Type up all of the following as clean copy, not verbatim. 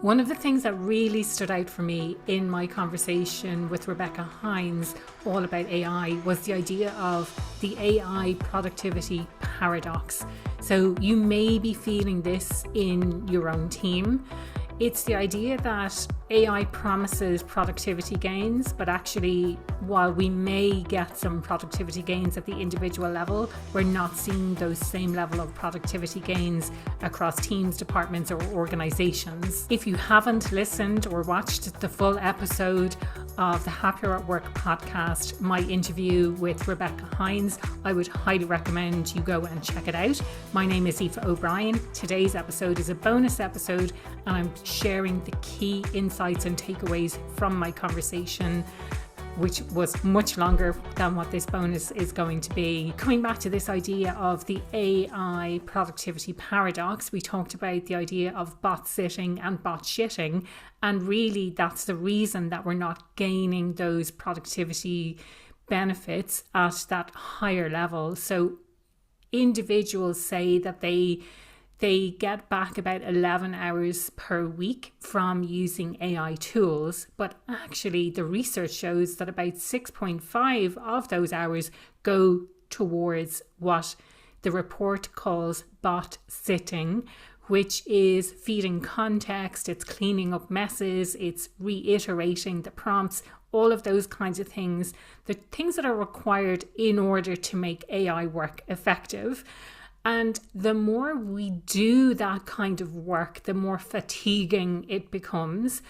One of the things that really stood out for me in my conversation with Rebecca Hines all about AI was the idea of the AI productivity paradox. So you may be feeling this in your own team. It's the idea that AI promises productivity gains, but actually, while we may get some productivity gains at the individual level, we're not seeing those same level of productivity gains across teams, departments, or organizations. If you haven't listened or watched the full episode of the Happier at Work podcast, my interview with Rebecca Hines, I would highly recommend you go and check it out. My name is Aoife O'Brien. Today's episode is a bonus episode, and I'm sharing the key insights and takeaways from my conversation, which was much longer than what this bonus is going to be. Coming back to this idea of the AI productivity paradox, we talked about the idea of bot sitting and bot shitting, and really that's the reason that we're not gaining those productivity benefits at that higher level. So individuals say that they get back about 11 hours per week from using AI tools, but actually the research shows that about 6.5 of those hours go towards what the report calls bot sitting, which is feeding context, it's cleaning up messes, it's reiterating the prompts, all of those kinds of things, the things that are required in order to make AI work effective. And the more we do that kind of work, the more fatiguing it becomes.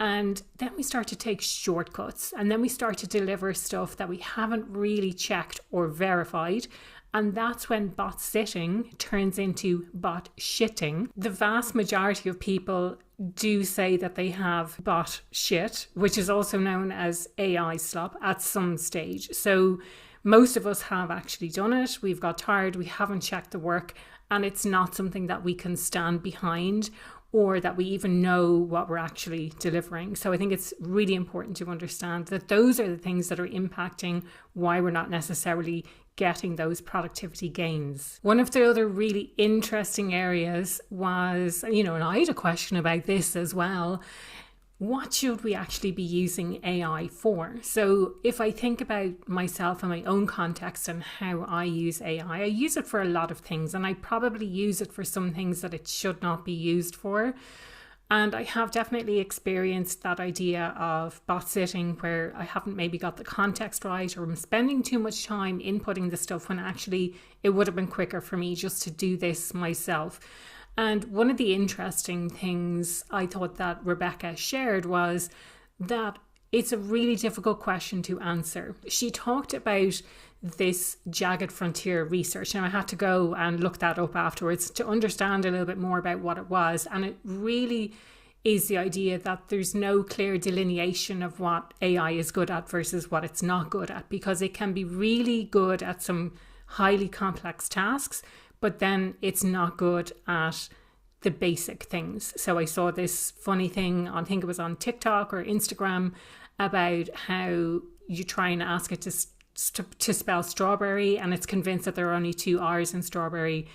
And then we start to take shortcuts, and then we start to deliver stuff that we haven't really checked or verified. And that's when bot sitting turns into bot shitting. The vast majority of people do say that they have bot shit, which is also known as AI slop at some stage. So most of us have actually done it. We've got tired, we haven't checked the work, and it's not something that we can stand behind or that we even know what we're actually delivering. So I think it's really important to understand that those are the things that are impacting why we're not necessarily getting those productivity gains. One of the other really interesting areas was, and I had a question about this as well. What should we actually be using AI for? So if I think about myself and my own context and how I use AI, I use it for a lot of things, and I probably use it for some things that it should not be used for. And I have definitely experienced that idea of bot sitting where I haven't maybe got the context right, or I'm spending too much time inputting the stuff when actually it would have been quicker for me just to do this myself. And one of the interesting things I thought that Rebecca shared was that it's a really difficult question to answer. She talked about this jagged frontier research, and I had to go and look that up afterwards to understand a little bit more about what it was. And it really is the idea that there's no clear delineation of what AI is good at versus what it's not good at, because it can be really good at some highly complex tasks, but then it's not good at the basic things. So I saw this funny thing I think it was on TikTok or Instagram, about how you try and ask it to spell strawberry, and it's convinced that there are only 2 R's in strawberry,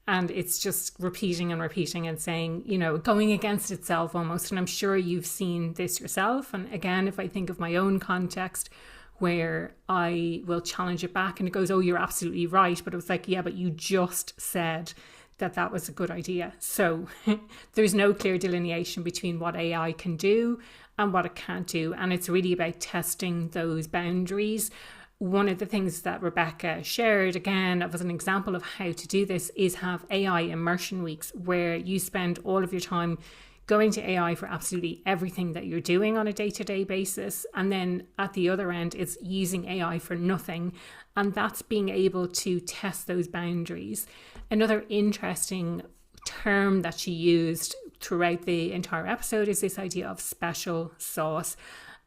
and it's just repeating and saying, going against itself almost. And I'm sure you've seen this yourself. And again, if I think of my own context, where I will challenge it back and it goes, oh, you're absolutely right. But it was like, yeah, but you just said that was a good idea. So there's no clear delineation between what AI can do and what it can't do. And it's really about testing those boundaries. One of the things that Rebecca shared, again, as an example of how to do this, is have AI immersion weeks where you spend all of your time going to AI for absolutely everything that you're doing on a day-to-day basis. And then at the other end, it's using AI for nothing. And that's being able to test those boundaries. Another interesting term that she used throughout the entire episode is this idea of special sauce.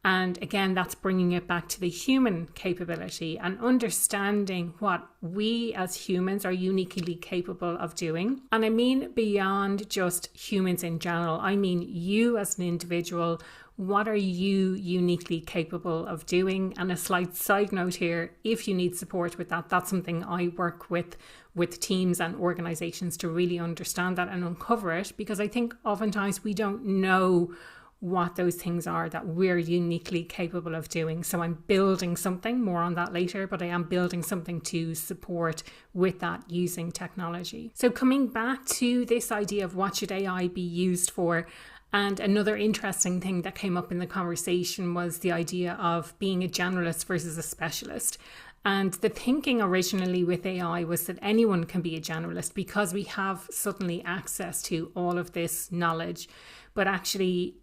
And again, that's bringing it back to the human capability and understanding what we as humans are uniquely capable of doing. And I mean beyond just humans in general. I mean you as an individual, what are you uniquely capable of doing? And a slight side note here, if you need support with that, that's something I work with teams and organizations to really understand that and uncover it, because I think oftentimes we don't know what those things are that we're uniquely capable of doing. So I'm building something, more on that later, but I am building something to support with that using technology. So coming back to this idea of what should AI be used for, and another interesting thing that came up in the conversation was the idea of being a generalist versus a specialist. And the thinking originally with AI was that anyone can be a generalist because we have suddenly access to all of this knowledge. But actually,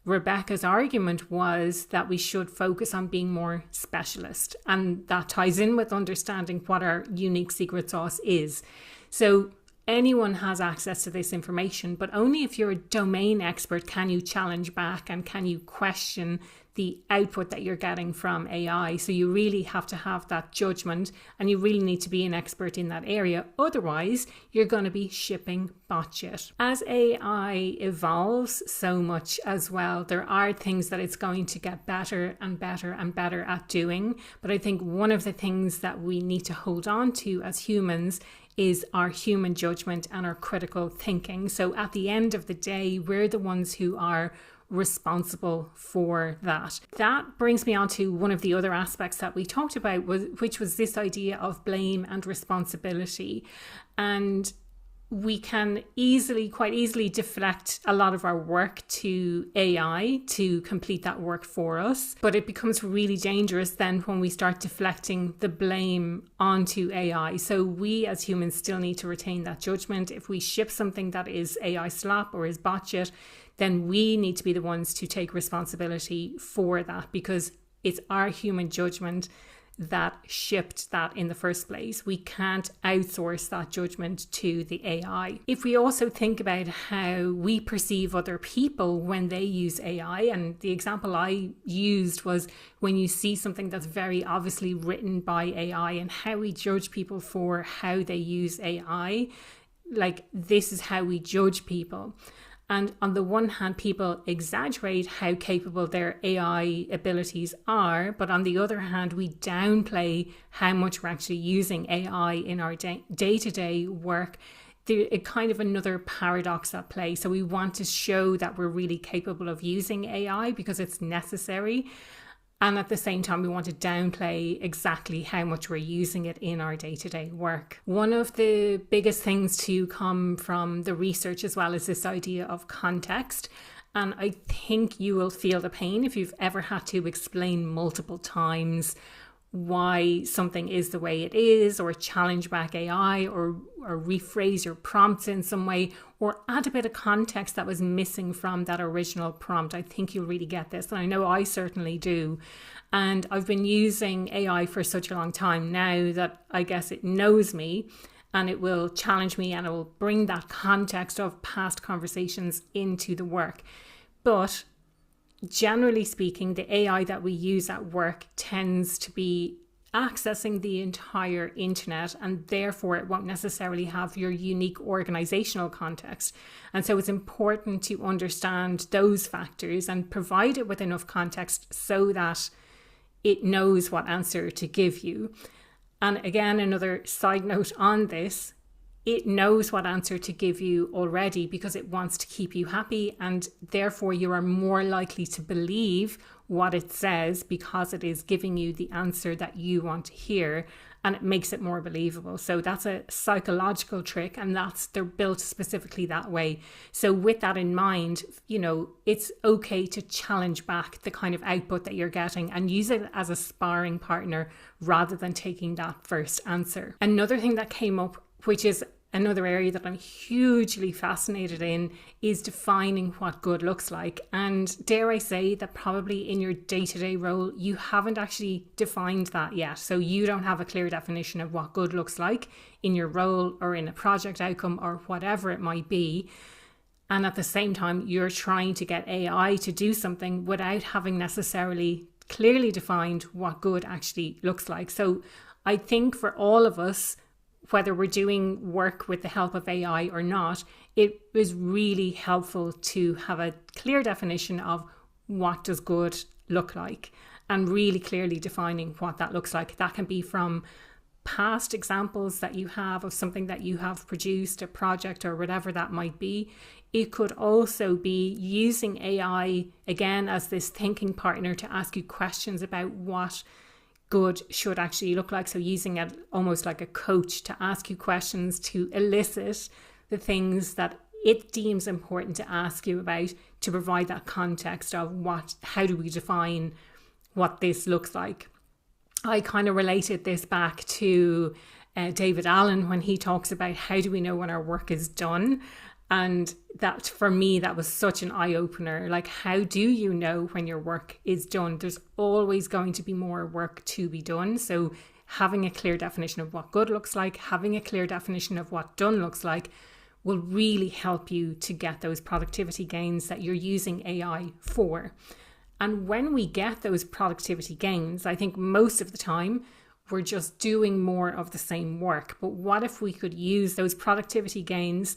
Rebecca's argument was that we should focus on being more specialist. And that ties in with understanding what our unique secret sauce is. So anyone has access to this information, but only if you're a domain expert can you challenge back and can you question the output that you're getting from AI. So you really have to have that judgment and you really need to be an expert in that area. Otherwise, you're going to be shipping bot shit. As AI evolves so much as well, there are things that it's going to get better and better and better at doing. But I think one of the things that we need to hold on to as humans is our human judgment and our critical thinking. So at the end of the day, we're the ones who are responsible for that. That brings me on to one of the other aspects that we talked about, which was this idea of blame and responsibility. And we can quite easily deflect a lot of our work to AI to complete that work for us. But it becomes really dangerous then when we start deflecting the blame onto AI. So we as humans still need to retain that judgment. If we ship something that is AI slop or is bot shit, then we need to be the ones to take responsibility for that, because it's our human judgment that shipped that in the first place. We can't outsource that judgment to the AI. If we also think about how we perceive other people when they use AI, and the example I used was when you see something that's very obviously written by AI and how we judge people for how they use AI, like this is how we judge people. And on the one hand, people exaggerate how capable their AI abilities are. But on the other hand, we downplay how much we're actually using AI in our day-to-day work. A kind of another paradox at play. So we want to show that we're really capable of using AI because it's necessary. And at the same time, we want to downplay exactly how much we're using it in our day-to-day work. One of the biggest things to come from the research as well is this idea of context. And I think you will feel the pain if you've ever had to explain multiple times why something is the way it is, or challenge back AI, or rephrase your prompts in some way, or add a bit of context that was missing from that original prompt. I think you'll really get this, and I know I certainly do. And I've been using AI for such a long time now that I guess it knows me, and it will challenge me, and it will bring that context of past conversations into the work. But generally speaking, the AI that we use at work tends to be accessing the entire internet, and therefore it won't necessarily have your unique organizational context. And so it's important to understand those factors and provide it with enough context so that it knows what answer to give you. And again, another side note on this, it knows what answer to give you already because it wants to keep you happy, and therefore you are more likely to believe what it says because it is giving you the answer that you want to hear, and it makes it more believable. So that's a psychological trick, and they're built specifically that way. So with that in mind, it's okay to challenge back the kind of output that you're getting and use it as a sparring partner rather than taking that first answer. Another thing that came up, which is another area that I'm hugely fascinated in, is defining what good looks like. And dare I say that probably in your day-to-day role, you haven't actually defined that yet. So you don't have a clear definition of what good looks like in your role or in a project outcome or whatever it might be. And at the same time, you're trying to get AI to do something without having necessarily clearly defined what good actually looks like. So I think for all of us, whether we're doing work with the help of AI or not, it is really helpful to have a clear definition of what does good look like, and really clearly defining what that looks like. That can be from past examples that you have of something that you have produced, a project or whatever that might be. It could also be using AI again as this thinking partner to ask you questions about what good should actually look like. So using it almost like a coach to ask you questions to elicit the things that it deems important to ask you about, to provide that context of how do we define what this looks like. I kind of related this back to David Allen when he talks about how do we know when our work is done. And that, for me, that was such an eye-opener. Like, how do you know when your work is done? There's always going to be more work to be done. So having a clear definition of what good looks like, having a clear definition of what done looks like, will really help you to get those productivity gains that you're using AI for. And when we get those productivity gains, I think most of the time we're just doing more of the same work. But what if we could use those productivity gains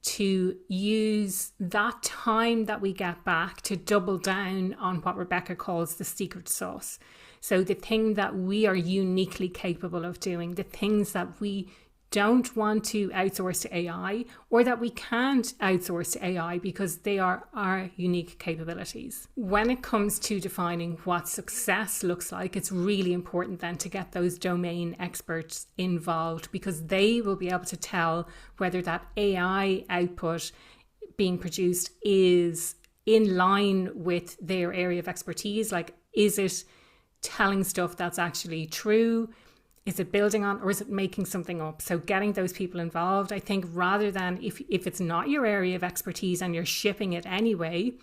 to use that time that we get back to double down on what Rebecca calls the secret sauce? So the thing that we are uniquely capable of doing, the things that we don't want to outsource to AI, or that we can't outsource to AI because they are our unique capabilities. When it comes to defining what success looks like, it's really important then to get those domain experts involved, because they will be able to tell whether that AI output being produced is in line with their area of expertise. Like, is it telling stuff that's actually true? Is it building on, or is it making something up? So getting those people involved, I think, rather than if it's not your area of expertise and you're shipping it anyway,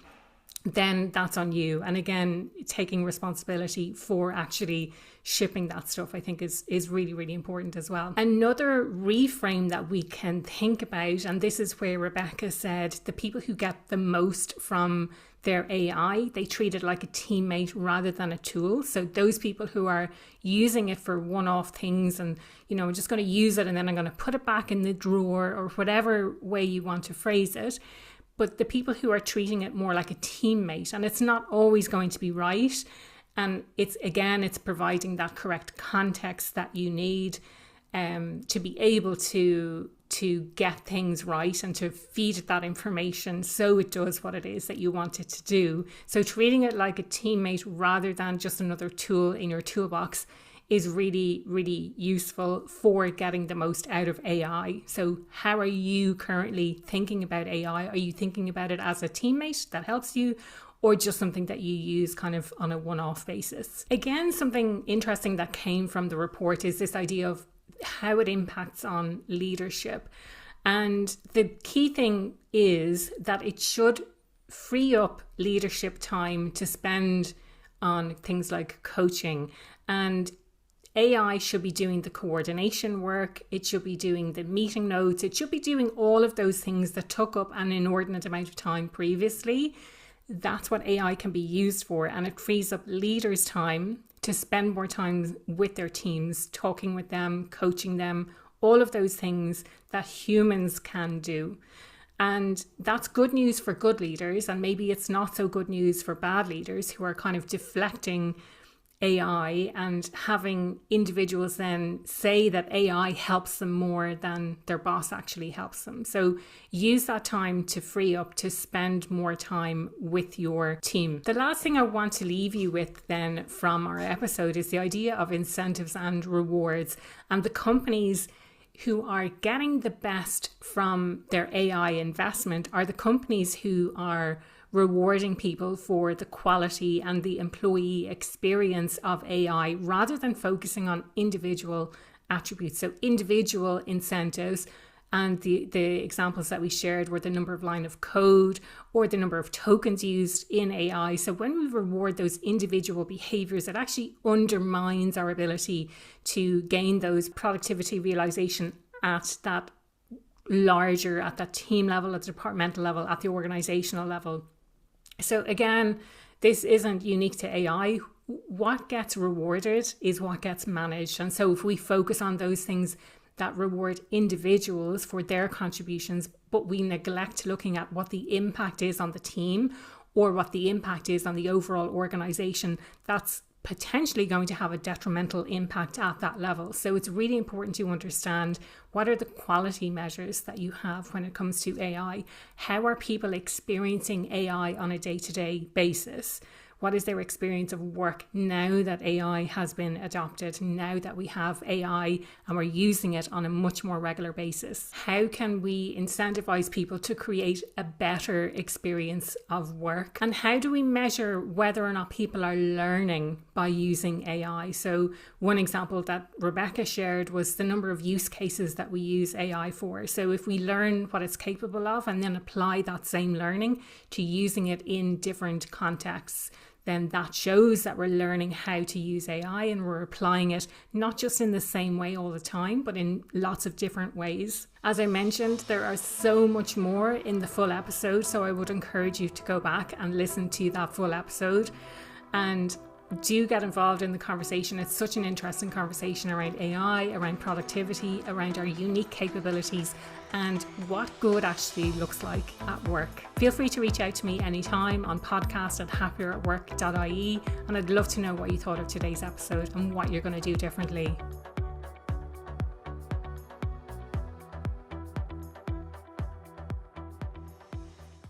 then that's on you. And again, taking responsibility for actually shipping that stuff, I think is really, really important as well. Another reframe that we can think about, and this is where Rebecca said the people who get the most from their AI, they treat it like a teammate rather than a tool. So those people who are using it for one-off things and, I'm just going to use it and then I'm going to put it back in the drawer, or whatever way you want to phrase it. But the people who are treating it more like a teammate, and it's not always going to be right. And it's providing that correct context that you need to be able to get things right and to feed it that information so it does what it is that you want it to do. So treating it like a teammate rather than just another tool in your toolbox is really, really useful for getting the most out of AI. So how are you currently thinking about AI? Are you thinking about it as a teammate that helps you, or just something that you use kind of on a one-off basis? Again, something interesting that came from the report is this idea of how it impacts on leadership. And the key thing is that it should free up leadership time to spend on things like coaching. And AI should be doing the coordination work. It should be doing the meeting notes. It should be doing all of those things that took up an inordinate amount of time previously. That's what AI can be used for. And it frees up leaders' time to spend more time with their teams, talking with them, coaching them, all of those things that humans can do. And that's good news for good leaders. And maybe it's not so good news for bad leaders who are kind of deflecting AI and having individuals then say that AI helps them more than their boss actually helps them. So use that time to free up to spend more time with your team. The last thing I want to leave you with then from our episode is the idea of incentives and rewards, and the companies who are getting the best from their AI investment are the companies who are rewarding people for the quality and the employee experience of AI rather than focusing on individual attributes. So individual incentives, and the examples that we shared were the number of line of code or the number of tokens used in AI. So when we reward those individual behaviors, it actually undermines our ability to gain those productivity realization at that larger, at that team level, at the departmental level, at the organizational level. So again, this isn't unique to AI. What gets rewarded is what gets managed. And so if we focus on those things that reward individuals for their contributions, but we neglect looking at what the impact is on the team, or what the impact is on the overall organisation, that's potentially going to have a detrimental impact at that level. So it's really important to understand what are the quality measures that you have when it comes to AI. How are people experiencing AI on a day-to-day basis? What is their experience of work now that AI has been adopted, now that we have AI and we're using it on a much more regular basis? How can we incentivize people to create a better experience of work? And how do we measure whether or not people are learning by using AI? So one example that Rebecca shared was the number of use cases that we use AI for. So if we learn what it's capable of and then apply that same learning to using it in different contexts, then that shows that we're learning how to use AI and we're applying it not just in the same way all the time, but in lots of different ways. As I mentioned, there are so much more in the full episode, so I would encourage you to go back and listen to that full episode. And do get involved in the conversation. It's such an interesting conversation around AI, around productivity, around our unique capabilities, and what good actually looks like at work. Feel free to reach out to me anytime on podcast@happieratwork.ie, and I'd love to know what you thought of today's episode and what you're going to do differently.